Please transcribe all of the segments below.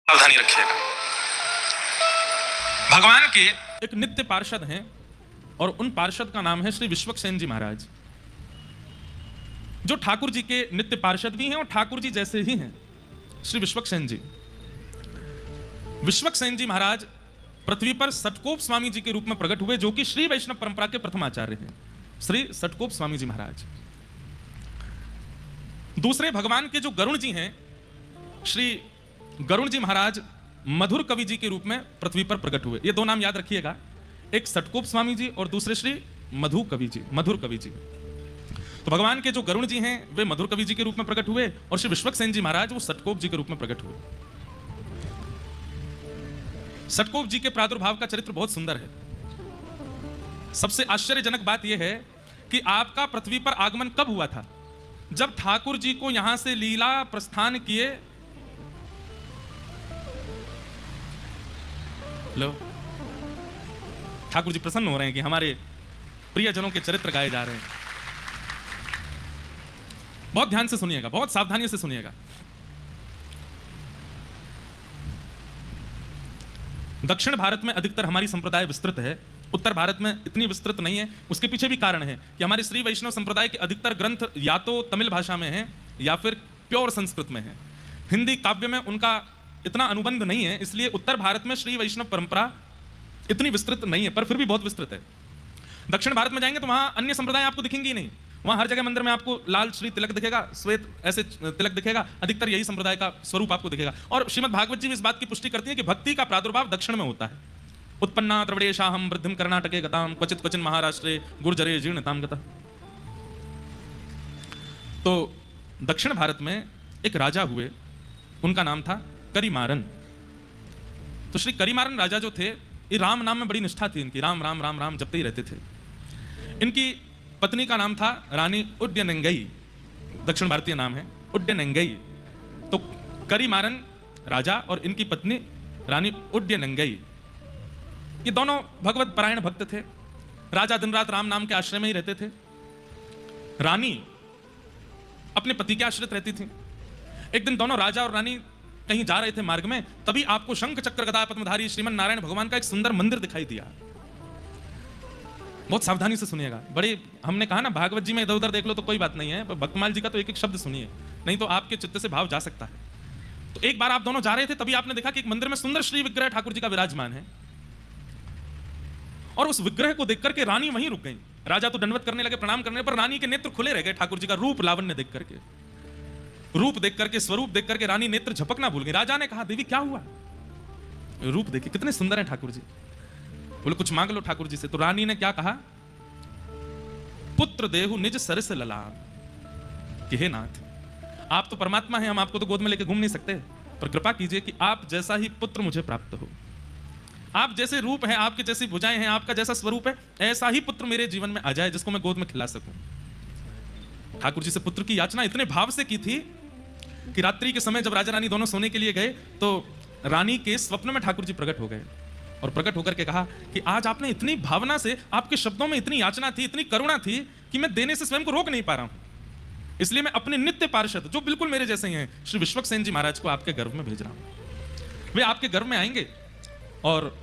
सावधानी रखिएगा। भगवान के एक नित्य पार्षद हैं और उन पार्षद का नाम है श्री विश्वक्सेन जी महाराज, जो ठाकुर जी के नित्य पार्षद भी हैं और ठाकुर जी जैसे ही हैं। श्री विश्वक्सेन जी, विश्वक्सेन जी महाराज पृथ्वी पर सटकोप स्वामी जी के रूप में प्रकट हुए, जो कि श्री वैष्णव परंपरा के प्रथम आचार्य हैं, श्री सटकोप स्वामी जी महाराज। दूसरे भगवान के जो गरुण जी हैं, श्री गरुण जी महाराज मधुर कवि जी के रूप में पृथ्वी पर प्रकट हुए। ये दो नाम याद रखिएगा, एक सटकोप स्वामी जी और दूसरे श्री मधुर कवि जी। तो भगवान के जो गरुण जी हैं वे मधुर कवि जी के रूप में प्रकट हुए और श्री विश्वक्सेन जी महाराज वो सटकोप जी के रूप में प्रकट हुए। सटकोप जी के प्रादुर्भाव का चरित्र बहुत सुंदर है। सबसे आश्चर्यजनक बात यह है कि आपका पृथ्वी पर आगमन कब हुआ था? जब ठाकुर जी को यहां से लीला प्रस्थान किए। लो, ठाकुर जी प्रसन्न हो रहे हैं कि हमारे प्रियजनों के चरित्र गाए जा रहे हैं। बहुत ध्यान से सुनिएगा, बहुत सावधानी से सुनिएगा। दक्षिण भारत में अधिकतर हमारी संप्रदाय विस्तृत है, उत्तर भारत में इतनी विस्तृत नहीं है। उसके पीछे भी कारण है कि हमारे श्री वैष्णव संप्रदाय के अधिकतर ग्रंथ या तो तमिल भाषा में हैं या फिर प्योर संस्कृत में हैं। हिंदी काव्य में उनका इतना अनुबंध नहीं है, इसलिए उत्तर भारत में श्री वैष्णव परंपरा इतनी विस्तृत नहीं है, पर फिर भी बहुत विस्तृत है। दक्षिण भारत में जाएंगे तो वहां अन्य संप्रदाय आपको दिखेंगे ही नहीं। वहां हर जगह मंदिर में आपको लाल श्री तिलक दिखेगा, श्वेत ऐसे तिलक दिखेगा, अधिकतर यही संप्रदाय का स्वरूप आपको दिखेगा। और श्रीमद् भागवत जी भी इस बात की पुष्टि करती है कि भक्ति का प्रादुर्भाव दक्षिण में होता है। उत्पन्ना द्रविड़ेशाहम वृद्धिम कर्नाटके गताम क्वचित क्वचिन महाराष्ट्रे गुर्जरे जीर्णताम गता। तो दक्षिण भारत में एक राजा हुए, उनका नाम था करिमारन। तो श्री करिमारन राजा जो थे, ये राम नाम में बड़ी निष्ठा थी इनकी, राम राम राम राम जपते ही रहते थे। इनकी पत्नी का नाम था रानी उड्डयनंगई, दक्षिण भारतीय नाम है उड्डयनंगई। तो करिमारन राजा और इनकी पत्नी रानी उड्डयनंगई, ये दोनों भगवत परायण भक्त थे। राजा दिन रात राम नाम के आश्रय में ही रहते थे, रानी अपने पति के आश्रित रहती थी। एक दिन दोनों राजा और रानी कहीं जा रहे थे मार्ग में, तभी आपको शंख चक्र गदा पद्मधारी श्रीमन नारायण भगवान का एक सुंदर मंदिर दिखाई दिया। बहुत सावधानी से सुनिएगा। बड़े हमने कहा ना, भागवत जी में इधर उधर देख लो तो कोई बात नहीं है, पर भक्तमाल जी का तो एक एक शब्द सुनिए, नहीं तो आपके चित्त से भाव जा सकता है। तो एक बार आप दोनों जा रहे थे, तभी आपने देखा कि एक मंदिर में सुंदर श्री विग्रह ठाकुर जी का विराजमान है, और उस विग्रह को देख करके रानी वहीं रुक गई। राजा तो दंडवत करने लगे, प्रणाम करने पर रानी के नेत्र खुले रह गए। ठाकुर जी का रूप लावण्य देख करके, रूप देख करके, स्वरूप देख करके रानी नेत्र झपकना भूल गई। राजा ने कहा, देवी क्या हुआ? रूप देखिए कितने सुंदर हैं ठाकुर जी। बोले कुछ मांग लो ठाकुर जी से। तो रानी ने क्या कहा? पुत्र देहु निज सरस ललाम, कि हे नाथ, आप तो परमात्मा हैं, हम आपको तो गोद में लेके घूम नहीं सकते, पर कृपा कीजिए कि आप जैसा ही पुत्र मुझे प्राप्त हो। आप जैसे रूप हैं, आपके जैसी भुजाएं हैं, आपका जैसा स्वरूप है, ऐसा ही पुत्र मेरे जीवन में आ जाए जिसको मैं गोद में खिला सकूं। ठाकुर जी से पुत्र की याचना इतने भाव से की थी कि रात्रि के समय जब राजा रानी दोनों सोने के लिए गए, तो रानी के स्वप्न में ठाकुर जी प्रकट हो गए और प्रकट होकर के कहा कि आज आपने इतनी भावना से, आपके शब्दों में इतनी याचना थी, इतनी करुणा थी कि मैं देने से स्वयं को रोक नहीं पा रहा हूं। इसलिए मैं अपने नित्य पार्षद, जो बिल्कुल मेरे जैसे ही हैं, श्री विश्वक्सेन जी महाराज को आपके गर्भ में भेज रहा हूं। वे आपके गर्भ में आएंगे और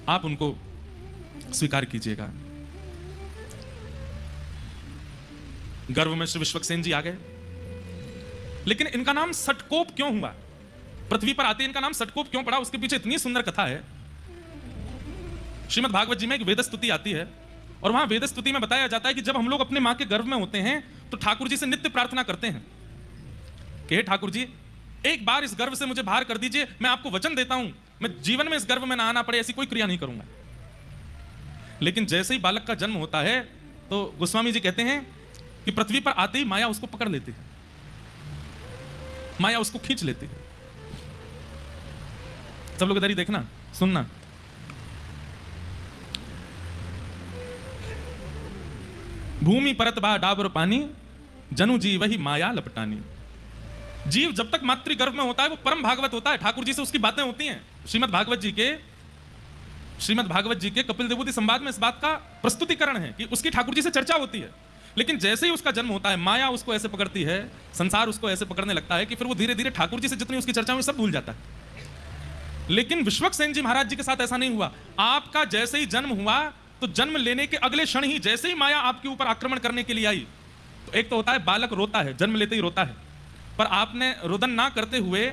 आप उनको स्वीकार कीजिएगा। गर्भ में श्री विश्वक्सेन जी आ गए। लेकिन इनका नाम सटकोप क्यों हुआ? पृथ्वी पर आते इनका नाम सटकोप क्यों पड़ा? उसके पीछे इतनी सुंदर कथा है। श्रीमद् भागवत जी में एक वेद स्तुति आती है, और वहां वेद स्तुति में बताया जाता है कि जब हम लोग अपने मां के गर्भ में होते हैं तो ठाकुर जी से नित्य प्रार्थना करते हैं कि हे ठाकुर जी, एक बार इस गर्भ से मुझे बाहर कर दीजिए, मैं आपको वचन देता हूं, मैं जीवन में इस गर्भ में ना आना पड़े ऐसी कोई क्रिया नहीं करूंगा। लेकिन जैसे ही बालक का जन्म होता है तो गोस्वामी जी कहते हैं कि पृथ्वी पर आते ही माया उसको पकड़ लेती है, माया उसको खींच लेती है। सब लोग इधर ही देखना, सुनना। भूमि परत बा डाबर पानी, जनु जी वही माया लपटानी। जीव जब तक मातृ गर्भ में होता है वो परम भागवत होता है, ठाकुर जी से उसकी बातें होती हैं। श्रीमद् भागवत जी के कपिल देवूति संवाद में इस बात का प्रस्तुतिकरण है कि उसकी ठाकुर जी से चर्चा होती है। लेकिन जैसे ही उसका जन्म होता है, माया उसको ऐसे पकड़ती है, संसार उसको ऐसे पकड़ने लगता है कि फिर वो धीरे धीरे ठाकुर जी से जितनी उसकी चर्चा में सब भूल जाता है। लेकिन विश्वक्सेन जी महाराज जी के साथ ऐसा नहीं हुआ। आपका जैसे ही जन्म हुआ तो जन्म लेने के अगले क्षण ही जैसे ही माया आपके ऊपर आक्रमण करने के लिए आई, तो एक तो होता है बालक रोता है, जन्म लेते ही रोता है, पर आपने रुदन ना करते हुए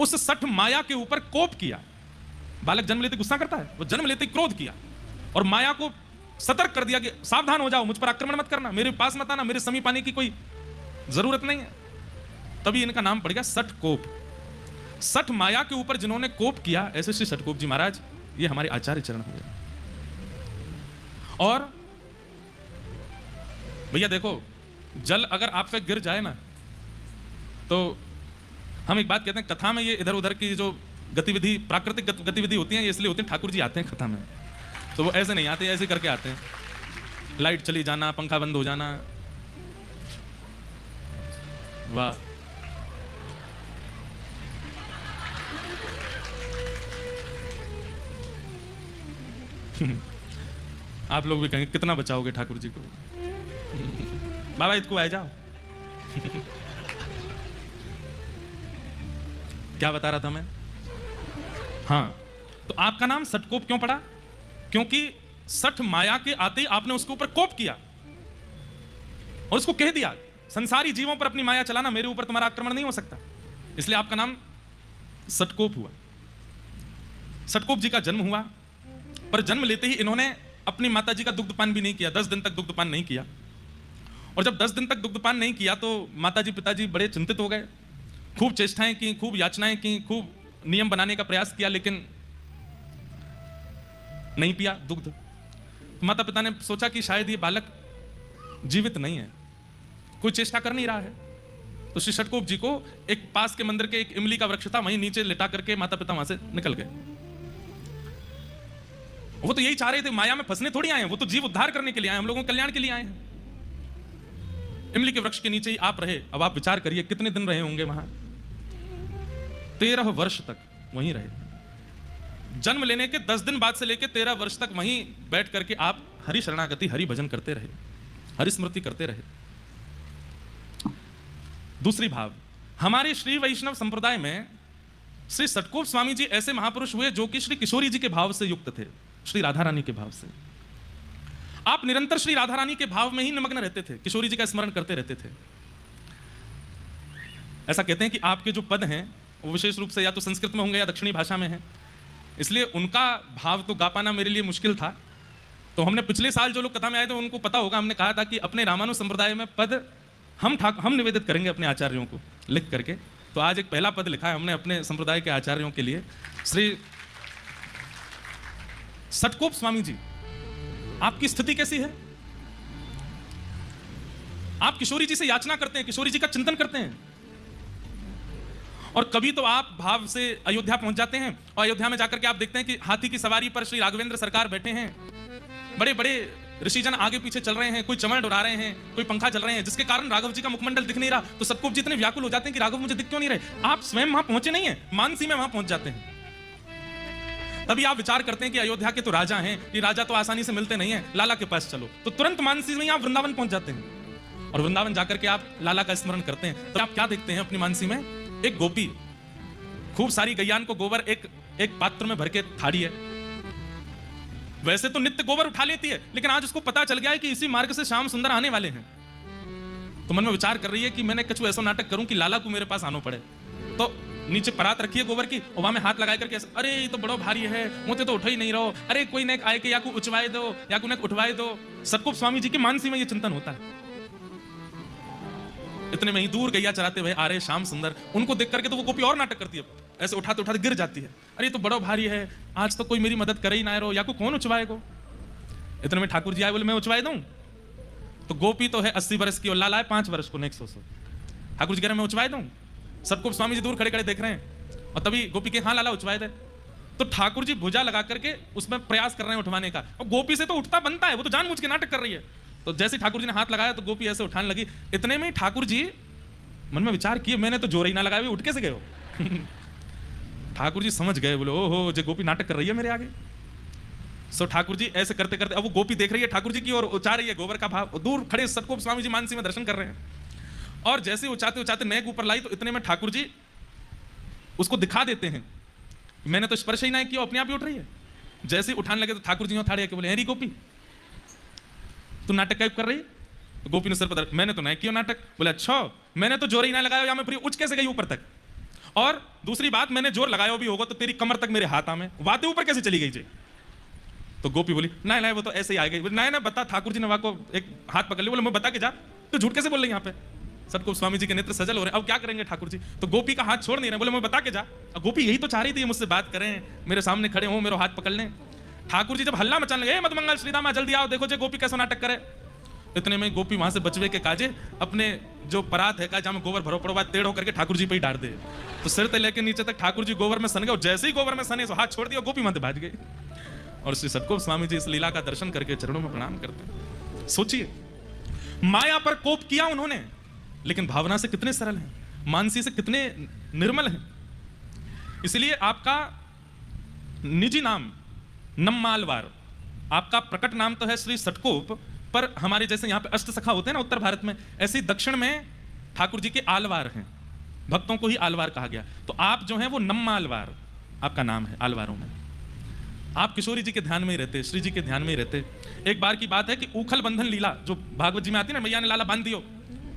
उस सठ माया के ऊपर कोप किया। बालक जन्म लेते गुस्सा करता है, वो जन्म लेते क्रोध किया और माया को सतर्क कर दिया कि सावधान हो जाओ, मुझ पर आक्रमण मत करना, मेरे पास मत आना, मेरे समीप आने की कोई जरूरत नहीं है। तभी इनका नाम पड़ गया सठ कोप। सठ माया के ऊपर जिन्होंने कोप किया, ऐसे श्री सठकोप जी महाराज, ये हमारे आचार्य चरण हुए। और भैया देखो, जल अगर आप पे गिर जाए ना, तो हम एक बात कहते हैं, कथा में ये इधर उधर की जो गतिविधि, प्राकृतिक गतिविधि होती है, ये इसलिए होती है ठाकुर जी आते हैं कथा में, तो वो ऐसे नहीं आते, ऐसे करके आते हैं, लाइट चली जाना, पंखा बंद हो जाना, वाह। आप लोग भी कहेंगे कितना बचाओगे ठाकुर जी को। बाबा इसको आ जाओ। क्या बता रहा था मैं? हाँ, तो आपका नाम सठकोप क्यों पड़ा? क्योंकि सठ माया के आते ही आपने उसके ऊपर कोप किया और उसको कह दिया, संसारी जीवों पर अपनी माया चलाना, मेरे ऊपर तुम्हारा आक्रमण नहीं हो सकता, इसलिए आपका नाम सठकोप हुआ। सठकोप जी का जन्म हुआ, पर जन्म लेते ही इन्होंने अपनी माता जी का दुग्धपान भी नहीं किया, 10 दिन तक दुग्धपान नहीं किया। और जब 10 दिन तक दुग्धपान नहीं किया तो माताजी पिताजी बड़े चिंतित हो गए, खूब चेष्टाएं की, खूब याचनाएं की, खूब नियम बनाने का प्रयास किया, लेकिन नहीं पिया दुग्ध। माता पिता ने सोचा कि शायद ये बालक जीवित नहीं है, कोई चेष्टा कर नहीं रहा है। तो श्री सठकोप जी को एक पास के मंदिर के एक इमली का वृक्ष था, वहीं नीचे लिटा करके माता पिता वहां से निकल गए। वो तो यही चाह रहे थे, माया में फंसने थोड़ी आए हैं, वो तो जीव उद्धार करने के लिए आए, हम लोगों के कल्याण के लिए आए हैं। इमली के वृक्ष के नीचे ही आप रहे। अब आप विचार करिए कितने दिन रहे होंगे वहां? 13 वर्ष तक वहीं रहे। जन्म लेने के 10 दिन बाद से लेकर 13 वर्ष तक वहीं बैठ करके आप हरि शरणागति, हरि भजन करते रहे, हरि स्मृति करते रहे। दूसरी भाव, हमारे श्री वैष्णव संप्रदाय में श्री सठकोप स्वामी जी ऐसे महापुरुष हुए जो कि श्री किशोरी जी के भाव से युक्त थे, श्री राधा रानी के भाव से। आप निरंतर श्री राधा रानी के भाव में ही निमग्न रहते थे, किशोरी जी का स्मरण करते रहते थे। ऐसा कहते हैं कि आपके जो पद हैं वो विशेष रूप से या तो संस्कृत में होंगे या दक्षिणी भाषा में हैं, इसलिए उनका भाव तो गा पाना मेरे लिए मुश्किल था। तो हमने पिछले साल जो लोग कथा में आए थे उनको पता होगा, हमने कहा था कि अपने रामानु संप्रदाय में पद हम निवेदित करेंगे अपने आचार्यों को लिख करके। तो आज एक पहला पद लिखा है हमने अपने संप्रदाय के आचार्यों के लिए। श्री सठकोप स्वामी जी, आपकी स्थिति कैसी है? आप किशोरी जी से याचना करते हैं, किशोरी जी का चिंतन करते हैं, और कभी तो आप भाव से अयोध्या पहुंच जाते हैं और अयोध्या में जाकर के आप देखते हैं कि हाथी की सवारी पर श्री राघवेंद्र सरकार बैठे हैं, बड़े बड़े ऋषिजन आगे पीछे चल रहे हैं, कोई चमड़ उड़ा रहे हैं, कोई पंखा चल रहे हैं, जिसके कारण राघव जी का मुखमंडल दिख नहीं रहा। तो सठकोप जी इतने व्याकुल हो जाते हैं कि राघव मुझे दिख क्यों नहीं रहे? आप स्वयं वहां पहुंचे नहीं है, मानसी में वहां पहुंच जाते हैं। तभी आप विचार करते हैं कि अयोध्या के तो राजा हैं, ये राजा तो आसानी से मिलते नहीं है, लाला के पास चलो। तो तुरंत मानसी में ही आप वृंदावन पहुंच जाते हैं और वृंदावन जाकर के आप लाला का स्मरण करते हैं। तो आप क्या देखते हैं अपनी मानसी में? एक गोपी खूब सारी गैयान को गोबर एक पात्र में भर के थाड़ी है। वैसे तो नित्य गोबर उठा लेती है, लेकिन आज उसको पता चल गया है कि इसी मार्ग से श्याम सुंदर आने वाले हैं। तो मन में विचार कर रही है कि मैंने कुछ ऐसा नाटक करूं कि लाला को मेरे पास आना पड़े। तो नीचे परात रखी है गोबर की और वहां में हाथ लगा करके, अरे ये तो बड़ा भारी है, मुझे तो उठा ही नहीं रहो, अरे कोई ने आए के या को उचवाए दो या को ने उठवाए दो। सठकोप स्वामी जी की मानसी में ये चिंतन होता है। इतने में ही दूर गैया चराते हुए आ रहे श्याम सुंदर, उनको देख करके तो वो गोपी और नाटक करती है, ऐसे उठाते उठाते गिर जाती है। अरे तो बड़ा भारी है, आज तो कोई मेरी मदद करे ही ना रहो, या को कौन उचवाएगो। इतने में ठाकुर जी आए, बोले मैं उचवाए दूं। तो गोपी तो है 80 वर्ष की और लाला है 5 वर्ष को, नेक्स्ट 100। ठाकुर जी कह रहे मैं उचवाए दूं। सठकोप स्वामी जी दूर खड़े खड़े देख रहे हैं और तभी गोपी के हाँ लाला उचवाए दे। तो ठाकुर जी भुजा लगा करके उसमें प्रयास कर रहे हैं उठवाने का, और गोपी से तो उठता बनता है, वो तो जानबूझ के नाटक कर रही है। तो जैसे ठाकुर जी ने हाथ लगाया तो गोपी ऐसे उठाने लगी। इतने में ठाकुर जी मन में विचार किए, मैंने तो जोर ही ना लगाया, भी उठ कैसे गए हो। ठाकुर जी समझ गए, बोले ओहो जो गोपी नाटक कर रही है मेरे आगे। सो ठाकुर जी ऐसे करते करते, अब वो गोपी देख रही है ठाकुर जी की और उचा रही है गोबर का भाव, दूर खड़े सठकोप स्वामी जी मानसी में दर्शन कर रहे हैं। और जैसे उचाते उचाते नेक ऊपर लाई तो इतने में ठाकुर जी उसको दिखा देते हैं मैंने तो स्पर्श ही नहीं किया, अपने आप ही उठ रही है। जैसे ही उठाने लगे तो ठाकुर जी ठाड़े के बोले, अरे गोपी तू नाटक कैसे कर रही है? तो गोपी ने सर पकड़, मैंने तो नहीं किया नाटक। बोले अच्छा, मैंने तो जोर ही ना लगाया, या मैं पूरी उठ कैसे गई ऊपर तक? और दूसरी बात, मैंने जोर लगाया भी होगा तो तेरी कमर तक मेरे हाथ में वाते ऊपर कैसे चली गई जी? तो गोपी बोली नहीं नहीं वो तो ऐसे ही आ गई। नहीं नहीं बता, ठाकुर जी ने वहां को एक हाथ पकड़ लिया। बोले मैं बता के जा, तो झूठ कैसे बोल रही यहाँ पे? सटकोप स्वामी जी के नेत्र सजल हो रहे हैं, अब क्या करेंगे ठाकुर जी? तो गोपी का हाथ छोड़ नहीं रहे, बोले मैं बता के जा। गोपी यही तो चाह रही थी मुझसे बात करें, मेरे सामने खड़े हो, मेरे हाथ पकड़ लें। ठाकुर जी जब हल्ला मचाने लगे, मधुमंगल श्रीदामा जल्दी आओ, देखो जे गोपी कैसा नाटक करे। इतने में गोपी वहां से बचवे के काजे अपने जो परात है जहां में गोबर भरो पड़ो बात टेढ़ होकर के ठाकुर जी पे ही डाल दे। तो सिर से लेके नीचे तक ठाकुर जी गोबर में सन गए, और जैसे ही गोबर में सने तो हाथ छोड़ दिया, गोपी वहां भाज गई। और श्री सटकोप स्वामी जी इस लीला का दर्शन करके चरणों में प्रणाम करते हैं। सोचिए, माया पर कोप किया उन्होंने, लेकिन भावना से कितने सरल हैं, मानसी से कितने निर्मल हैं। इसलिए आपका निजी नाम नम्मालवार, आपका प्रकट नाम तो है श्री सटकोप, पर हमारे जैसे यहाँ पे अष्ट सखा होते हैं ना उत्तर भारत में, ऐसे ही दक्षिण में ठाकुर जी के आलवार हैं, भक्तों को ही आलवार कहा गया। तो आप जो हैं वो नम्मालवार आपका नाम है आलवारों में। आप किशोरी जी के ध्यान में ही रहते, श्री जी के ध्यान में ही रहते। एक बार की बात है कि उखल बंधन लीला जो भागवत जी में आती है ना, मैया ने लाला बांध दियो,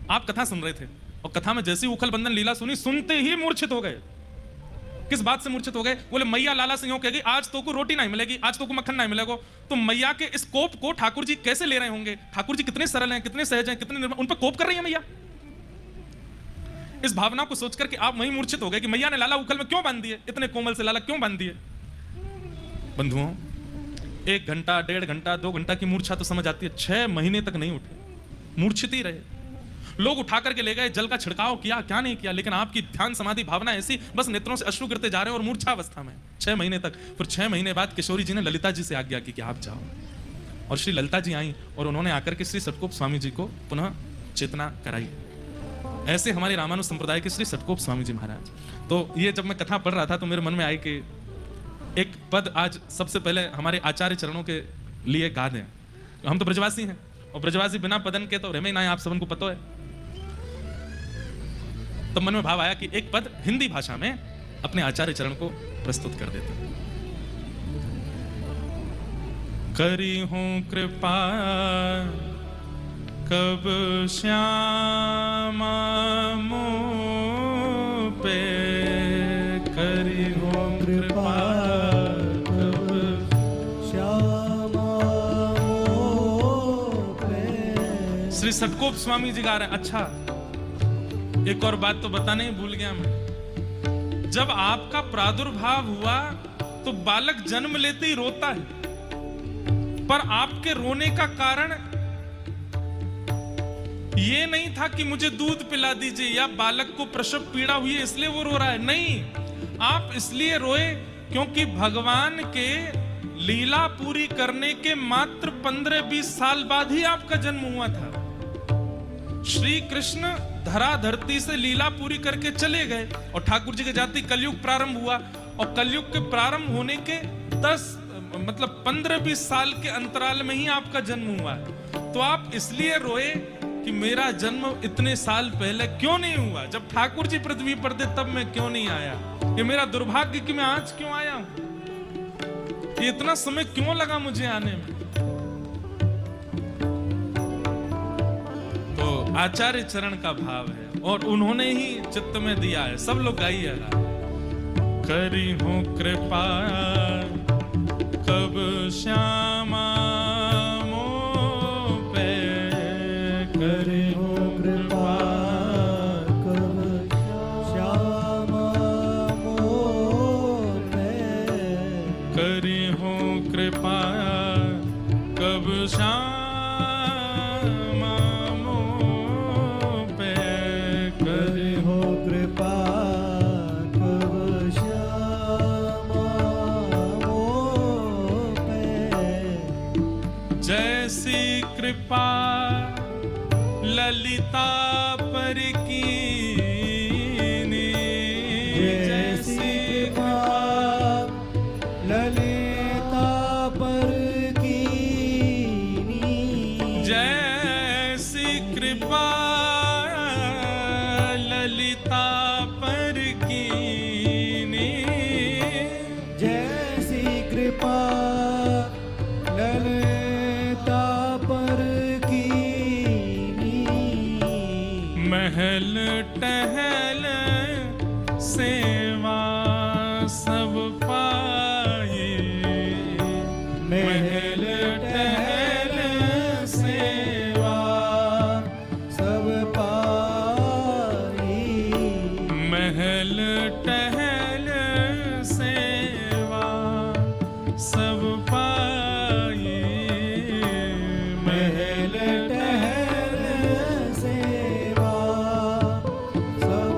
आप कथा सुन रहे थे और कथा में जैसी उखल बंधन लीला सुनी, सुनते ही मूर्छित हो गए। किस बात से मूर्छित हो गए? बोले मैया लाला से यूं कहेगी आज तो को रोटी नहीं मिलेगी, आज तो को मक्खन नहीं मिलेगा। तो मैया के इस कोप को ठाकुर जी कैसे ले रहे होंगे? ठाकुर जी कितने सरल हैं, कितने सहज हैं, कितने निर्मल, उन पर कोप कर रही है मैया। इस भावना को सोच करके आप वहीं मूर्छित हो गए कि मैया ने लाला उखल में क्यों बांध दिए, इतने कोमल से लाला क्यों बांध दिए। बंधुओं, 1 घंटा 1.5 घंटा 2 घंटा की मूर्छा तो समझ आती है, 6 महीने तक नहीं उठे, मूर्छित ही रहे। लोग उठा करके ले गए, जल का छिड़काव किया, क्या नहीं किया, लेकिन आपकी ध्यान समाधि भावना ऐसी, बस नेत्रों से अश्रु गिरते जा रहे हैं और मूर्छा अवस्था में 6 महीने तक। फिर 6 महीने बाद किशोरी जी ने ललिता जी से आज्ञा की कि आप जाओ, और श्री ललिता जी आई और उन्होंने आकर के श्री सटकोप स्वामी जी को पुनः चेतना कराई। ऐसे हमारे रामानुज संप्रदाय के श्री सटकोप स्वामी जी महाराज। तो ये जब मैं कथा पढ़ रहा था तो मेरे मन में आई कि एक पद आज सबसे पहले हमारे आचार्य चरणों के लिए गा दें। हम तो ब्रजवासी हैं, और ब्रजवासी बिना पदन के तो रहे ना, आप सबन को पता है। तो मन में भाव आया कि एक पद हिंदी भाषा में अपने आचार्य चरण को प्रस्तुत कर देते हैं। करी हूं कृपा कब श्यामा मुँह पे, करी हूं कृपा कब श्यामा मुँह पे। श्री सटकोप स्वामी जी गा रहे हैं। अच्छा, एक और बात तो बताने ही भूल गया मैं, जब आपका प्रादुर्भाव हुआ तो बालक जन्म लेते ही रोता है, पर आपके रोने का कारण ये नहीं था कि मुझे दूध पिला दीजिए या बालक को प्रसव पीड़ा हुई है इसलिए वो रो रहा है, नहीं, आप इसलिए रोए क्योंकि भगवान के लीला पूरी करने के मात्र 15-20 साल बाद ही आपका जन्म हुआ था। श्री कृष्ण धरा धरती से लीला पूरी करके चले गए और ठाकुर जी के जाति कलयुग प्रारंभ हुआ, और कलयुग के प्रारंभ होने के 15-20 साल के अंतराल में ही आपका जन्म हुआ है। तो आप इसलिए रोए कि मेरा जन्म इतने साल पहले क्यों नहीं हुआ, जब ठाकुर जी पृथ्वी पर थे तब मैं क्यों नहीं आया, ये मेरा दुर्भाग्य कि मैं आज क्यों आया हूं, ये इतना समय क्यों लगा मुझे आने में। तो आचार्य चरण का भाव है और उन्होंने ही चित्त में दिया है। सब लोग गाइएगा, करी हूं कृपा कब श्यामा मुँह पे, करी हूं कृपा कब श्यामा मुँह पे, करी हूं कृपा कब श्यामा मुँह पे, करी हूं कृपा कब श्यामा मुँह पे। जैसी कृपा ललिता पर कीनी, जैसी कृपा ललिता पर कीनी, जैसी कृपा ललिता पर कीनी, सब पाए, महल टहल सेवा सब पाई, महल टहल सेवा सब पाए, महल टहल सेवा सब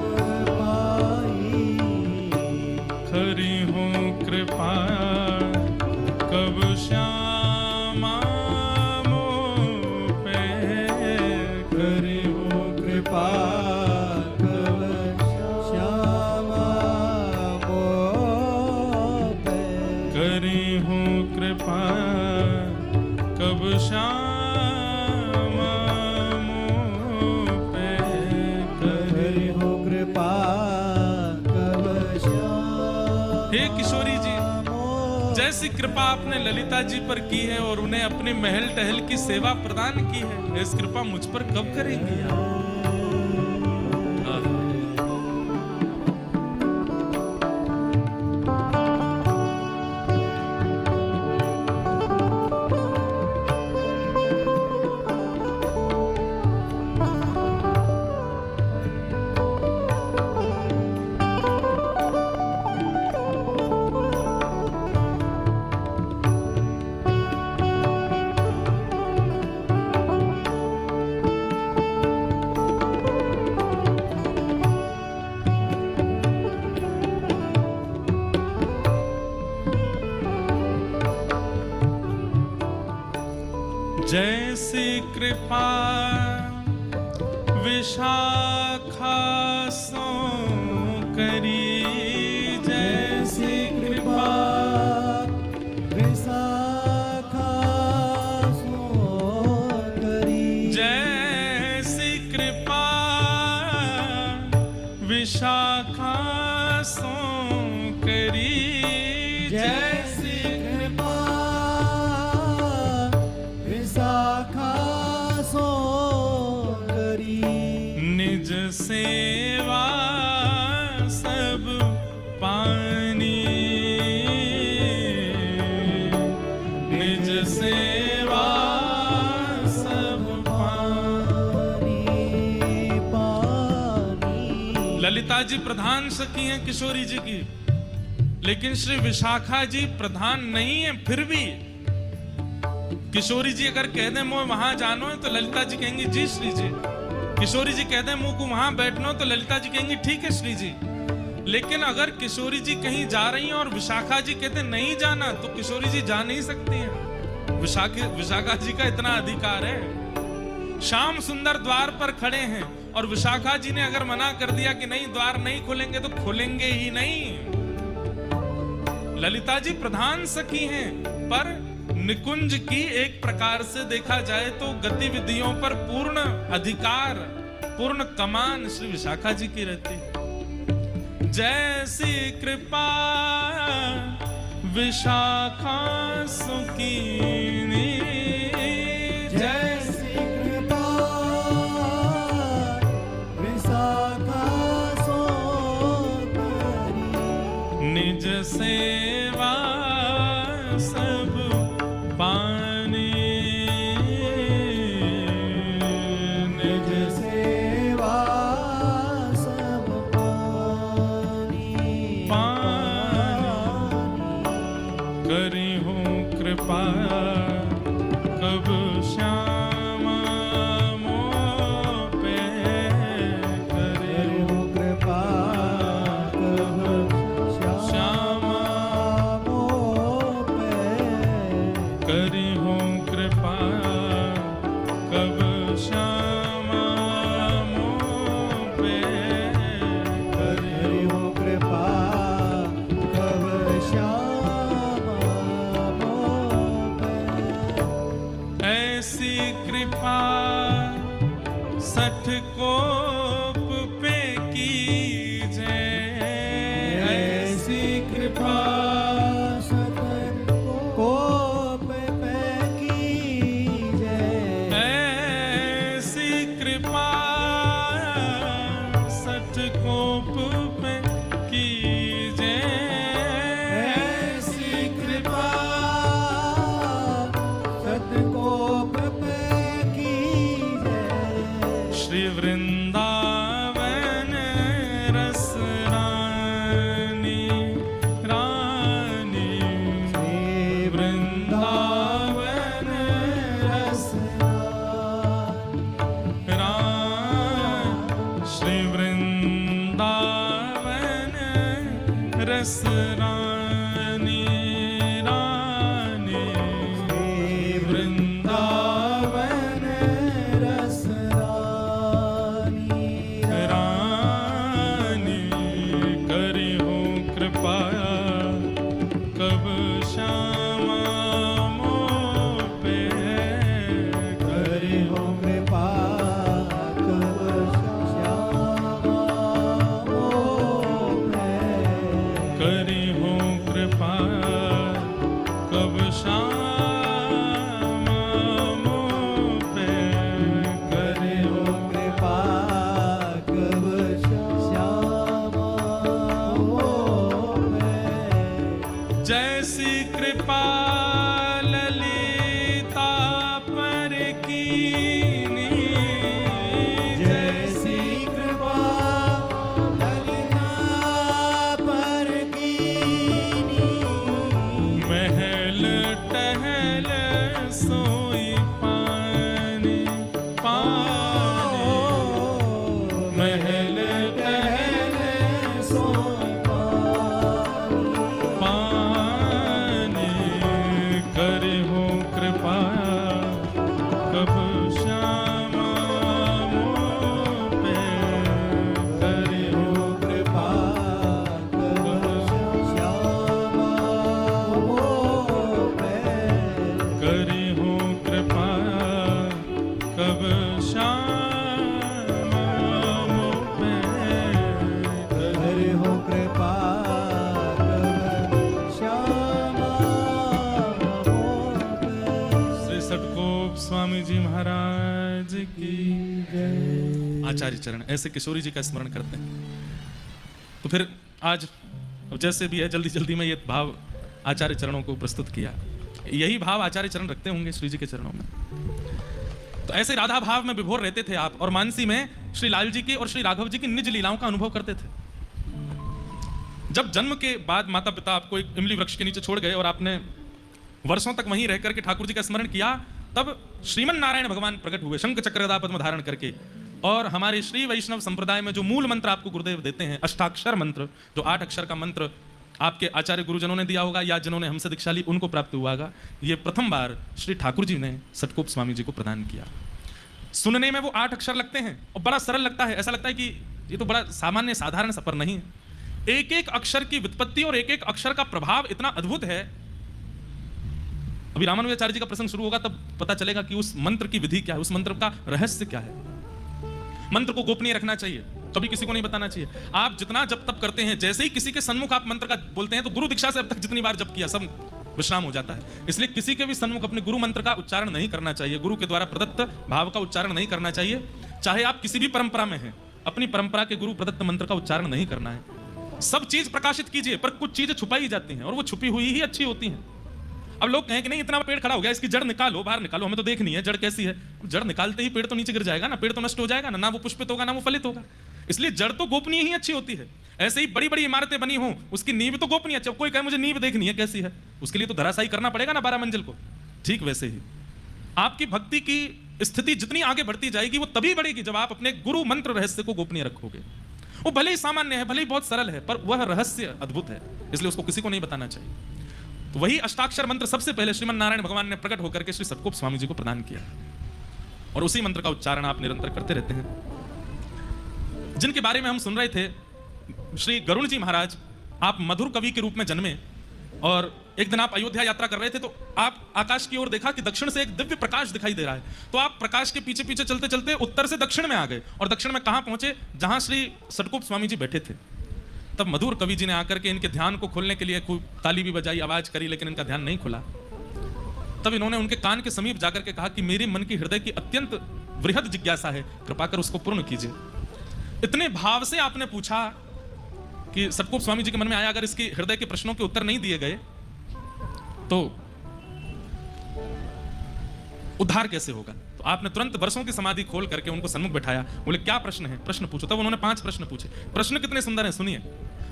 पाई। खरी हो कृपा कब श्यामा मोह पे, खरी हो कृपा कब श्यामा मोह पे, करी हूँ कृपा कब श्यामा मोह पे, करी हो कृपा कब श्यामा। हे किशोरी जी, जैसी कृपा आपने ललिता जी पर की है और उन्हें अपनी महल टहल की सेवा प्रदान की है, इस कृपा मुझ पर कब करेंगी आप? जैसी कृपा विशाखा सो करी, जैसी कृपा विशाखा सो करी, जैसी कृपा विशाखा सो करी, जैसी कृपा विशाखा सो करी, निज सेवा सब पानी, निज सेवा सब पानी पानी। ललिता जी प्रधान सखी हैं किशोरी जी की, लेकिन श्री विशाखा जी प्रधान नहीं है। फिर भी किशोरी जी अगर कह दें मुझे वहां जानो है तो ललिता जी कहेंगी जी श्री जी। किशोरी जी कह दें मुझ को वहां बैठना तो ललिता जी कहेंगी ठीक है श्री जी। लेकिन अगर किशोरी जी कहीं जा रही हैं और विशाखा जी कहते नहीं जाना तो किशोरी जी जा नहीं सकती हैं। विशाखा जी का इतना अधिकार है। श्याम सुंदर द्वार पर खड़े हैं और विशाखा जी ने अगर मना कर दिया कि नहीं द्वार नहीं खोलेंगे तो खोलेंगे ही नहीं। ललिता जी प्रधान सखी हैं, पर निकुंज की एक प्रकार से देखा जाए तो गतिविधियों पर पूर्ण अधिकार, पूर्ण कमान श्री विशाखा जी की रहती है। जैसी कृपा विशाखा सुकीनी, जैसी कृपा विशाखा सो करी, निज सेवा सब पानी, निज सेवा सब पानी करी हूँ कृपा कब श्यामा मोह पे, करी हूँ कृपा कब श्यामा मोह पे, करी हूँ कृपा कब श्यामा मोह पे, करी हो कृपा कब श्यामा मोह पे। ऐसी कृपा सठ कोप पे कीजे, ऐसी कृपा सतन कोप पे कीजे, ऐसी कृपा सठ कोप पे कीजे, रानी रानी वृंदावन रस रानी रानी करी हो कृपा कब श्यामा मोह पे करी हो कृपा कब श्यामा मोह पे करी हो कृपा कब श्यामा मोह पे करी हो कृपा कब श्यामा मोह पे जैसी कृपा ललिता पर कीनी जैसी कृपा ललिता पर कीनी महल टहल सोई पानी पानी महल टहल सोई पानी करे हो कृपा कब श्यामा मोह पे करे हो कृपा कब श्यामा मोह पे करे हो कृपा कब श्यामा मोह पे हरि हो कृपा कब श्यामा मोह पे श्री सटकोप स्वामी जी महाराज की जय। आचार्य चरण ऐसे किशोरी जी का स्मरण करते हैं। तो फिर आज अब जैसे भी है जल्दी जल्दी में ये भाव आचार्य चरणों को प्रस्तुत किया। यही भाव आचार्य चरण रखते होंगे श्री जी के चरणों में। तो ऐसे राधा भाव में विभोर रहते थे आप और मानसी में श्री लाल जी की और श्री राघव जी की निज लीलाओं का अनुभव करते थे। जब जन्म के बाद माता पिता आपको एक इमली वृक्ष के नीचे छोड़ गए और आपने वर्षों तक वहीं रह करके ठाकुर जी का स्मरण किया, तब श्रीमन नारायण भगवान प्रकट हुए शंख चक्र गदा पद्म धारण करके। और हमारे श्री वैष्णव संप्रदाय में जो मूल मंत्र आपको गुरुदेव देते हैं, अष्टाक्षर मंत्र, जो 8 अक्षर का मंत्र आपके आचार्य गुरुजनों ने दिया होगा या जिन्होंने हमसे दीक्षा ली उनको प्राप्त हुआ होगा, ये प्रथम बार श्री ठाकुर जी ने सटकोप स्वामी जी को प्रदान किया। सुनने में वो 8 अक्षर लगते हैं और बड़ा सरल लगता है, ऐसा लगता है कि ये तो बड़ा सामान्य साधारण सा, पर नहीं है। एक एक अक्षर की व्युत्पत्ति और एक एक अक्षर का प्रभाव इतना अद्भुत है। अभी रामानुजाचार्य जी का प्रसंग शुरू होगा तब पता चलेगा कि उस मंत्र की विधि क्या है, उस मंत्र का रहस्य क्या है। मंत्र को गोपनीय रखना चाहिए, कभी किसी को नहीं बताना चाहिए। आप जितना जप तप करते हैं, जैसे ही किसी के सन्मुख आप मंत्र का बोलते हैं तो गुरु दीक्षा से अब तक जितनी बार जप किया सब विश्राम हो जाता है। इसलिए किसी के भी सन्मुख अपने गुरु मंत्र का उच्चारण नहीं करना चाहिए, गुरु के द्वारा प्रदत्त भाव का उच्चारण नहीं करना चाहिए। चाहे आप किसी भी परंपरा में हैं, अपनी परंपरा के गुरु प्रदत्त मंत्र का उच्चारण नहीं करना है। सब चीज प्रकाशित कीजिए, पर कुछ चीजें छुपाई जाती हैं और वो छुपी हुई ही अच्छी होती हैं। अब लोग कहें कि नहीं इतना पेड़ खड़ा हो गया, इसकी जड़ निकालो, बाहर निकालो, हमें तो देखनी है जड़ कैसी है। जड़ निकालते ही पेड़ तो नीचे गिर जाएगा ना, पेड़ तो नष्ट हो जाएगा ना वो पुष्पित होगा ना वो फलित होगा। इसलिए जड़ तो गोपनीय ही अच्छी होती है। ऐसे ही बड़ी बड़ी इमारतें बनी हों, उसकी नींव तो गोपनीय अच्छी। कोई कहे मुझे नींव देखनी है कैसी है, उसके लिए तो धराशायी करना पड़ेगा ना 12 मंजिल को। ठीक वैसे ही आपकी भक्ति की स्थिति जितनी आगे बढ़ती जाएगी वो तभी बढ़ेगी जब आप अपने गुरु मंत्र रहस्य को गोपनीय रखोगे। वो भले ही सामान्य है, भले ही बहुत सरल है, पर वह रहस्य अद्भुत है, इसलिए उसको किसी को नहीं बताना चाहिए। तो वही अष्टाक्षर मंत्र सबसे पहले श्रीमन नारायण भगवान ने प्रकट होकर के श्री सटकोप स्वामी जी को प्रदान किया और उसी मंत्र का उच्चारण आप निरंतर करते रहते हैं। जिनके बारे में हम सुन रहे थे, श्री गरुण जी महाराज, आप मधुर कवि के रूप में जन्मे और एक दिन आप अयोध्या यात्रा कर रहे थे तो आप आकाश की ओर देखा कि दक्षिण से एक दिव्य प्रकाश दिखाई दे रहा है। तो आप प्रकाश के पीछे पीछे चलते चलते उत्तर से दक्षिण में आ गए और दक्षिण में कहां पहुंचे, जहां श्री सटकोप स्वामी जी बैठे थे। तब मधुर कवि जी ने आकर के इनके ध्यान को खोलने के लिए खूब ताली भी बजाई, आवाज करी, लेकिन इनका ध्यान नहीं खुला। तब इन्होंने उनके कान के समीप जाकर के कहा कि मेरे मन की हृदय की अत्यंत वृहद जिज्ञासा है, कृपा कर उसको पूर्ण कीजिए। इतने भाव से आपने पूछा कि सटकोप स्वामी जी के मन में आया अगर इसकी हृदय के प्रश्नों के उत्तर नहीं दिए गए तो उद्धार कैसे होगा। तो आपने तुरंत वर्षों की समाधि खोल करके उनको सन्मुख बैठाया, बोले क्या प्रश्न है, प्रश्न पूछो। तब उन्होंने 5 प्रश्न पूछे। प्रश्न कितने सुंदर हैं, सुनिए।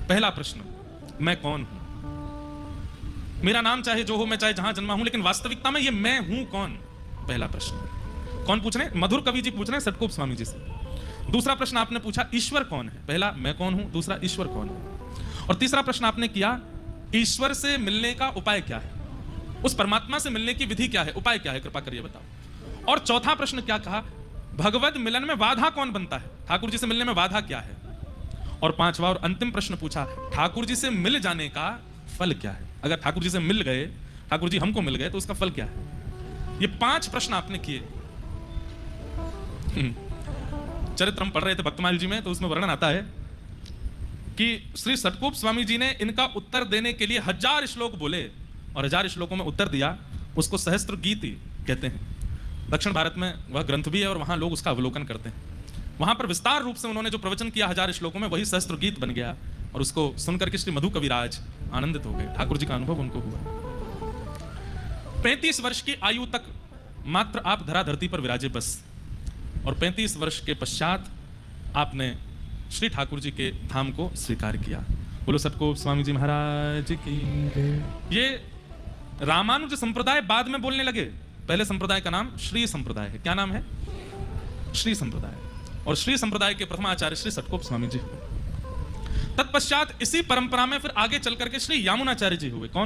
पहला प्रश्न, मैं कौन हूं? मेरा नाम चाहे जो हो, मैं चाहे जहां जन्मा हूं, लेकिन वास्तविकता में ये मैं हूं कौन? पहला प्रश्न। कौन पूछ रहे हैं? मधुर कवि जी पूछ रहे हैं सटकोप स्वामी जी से। दूसरा प्रश्न आपने पूछा ईश्वर कौन है? पहला मैं कौन हूं, दूसरा ईश्वर कौन है। और तीसरा प्रश्न आपने किया ईश्वर से मिलने का उपाय क्या है, उस परमात्मा से मिलने की विधि क्या है, उपाय क्या है, कृपा करिए बताओ। और चौथा प्रश्न क्या कहा, भगवत मिलन में बाधा कौन बनता है, ठाकुर जी से मिलने में बाधा क्या है। और पांचवा और अंतिम प्रश्न पूछा, ठाकुर जी से मिल जाने का फल क्या है। अगर ठाकुर जी से मिल गए, ठाकुर जी हमको मिल गए, तो उसका फल क्या है। ये 5 प्रश्न आपने किए। चरित्र हम पढ़ रहे थे भक्तमाल जी में, तो उसमें वर्णन आता है कि श्री सतकोप स्वामी जी ने इनका उत्तर देने के लिए 1000 श्लोक बोले और 1000 श्लोकों में उत्तर दिया। उसको सहस्त्र गीत कहते हैं। दक्षिण भारत में वह ग्रंथ भी है और वहां लोग उसका अवलोकन करते हैं। वहां पर विस्तार रूप से उन्होंने जो प्रवचन किया 1000 श्लोकों में, वही सहस्त्र गीत बन गया। और उसको सुनकर के श्री मधु कविराज आनंदित हो गए। ठाकुर जी का अनुभव उनको हुआ। 35 वर्ष की आयु तक मात्र आप धरा धरती पर विराजे बस, और 35 वर्ष के पश्चात आपने श्री ठाकुर जी के धाम को स्वीकार किया। बोलो सतकोप स्वामी जी महाराज की। ये रामानुज संप्रदाय बाद में बोलने लगे। पहले संप्रदाय का नाम श्री संप्रदाय है। क्या नाम है, श्री संप्रदाय। और श्री संप्रदाय के प्रथम आचार्य श्री सतकोप स्वामी जी हुए। तत्पश्चात इसी परंपरा में फिर आगे चल करके श्री यामुनाचार्य जी हुए। कौन?